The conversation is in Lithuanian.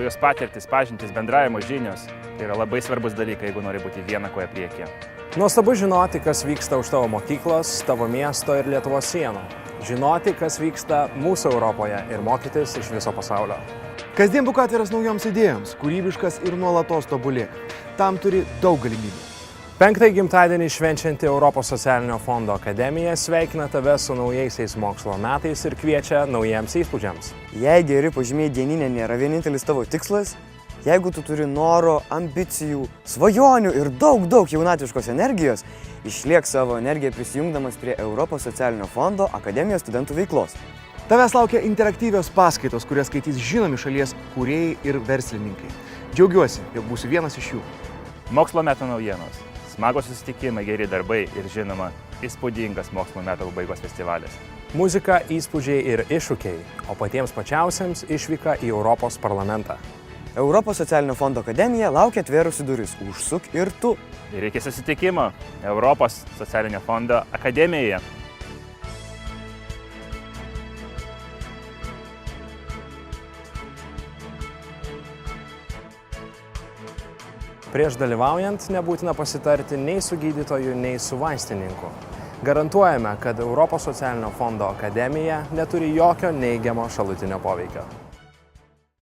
naujos patirtis, pažintys, bendravimo žinios. Tai yra labai svarbus dalykai, jeigu nori būti vieną koją priekyje. Nuostabu žinoti, kas vyksta už tavo mokyklos, tavo miesto ir Lietuvos sienų. Žinoti, kas vyksta mūsų Europoje ir mokytis iš viso pasaulio. Kasdien būk atviras naujoms idėjoms, kūrybiškas ir nuolatos tobulėk. Tam turi daug galimybių. 5. gimtadienį švenčianti Europos socialinio fondo akademija sveikina tave su naujaisiais mokslo metais ir kviečia naujiems įspūdžiams. Jei geri pažymiai dieninė nėra vienintelis tavo tikslas, jeigu tu turi noro, ambicijų, svajonių ir daug jaunatviškos energijos, išliek savo energiją prisijungdamas prie Europos socialinio fondo akademijos studentų veiklos. Tavęs laukia interaktyvios paskaitos, kurias skaitys žinomi šalies kūrėjai ir verslininkai. Džiaugiuosi, jog būsiu vienas iš jų. Mokslo metų naujienos, smagos susitikimai, geri darbai ir žinoma, įspūdingas mokslo metų pabaigos festivalis. Muzika, įspūdžiai ir iššūkiai, o patiems pačiausiams išvyka į Europos parlamentą. Europos socialinio fondo akademija laukia atvėrusi duris. Užsuk ir tu. Ir iki susitikimo Europos socialinio fondo akademijoje. Prieš dalyvaujant nebūtina pasitarti nei su gydytoju, nei su vaistininku. Garantuojame, kad Europos socialinio fondo akademija neturi jokio neigiamo šalutinio poveikio.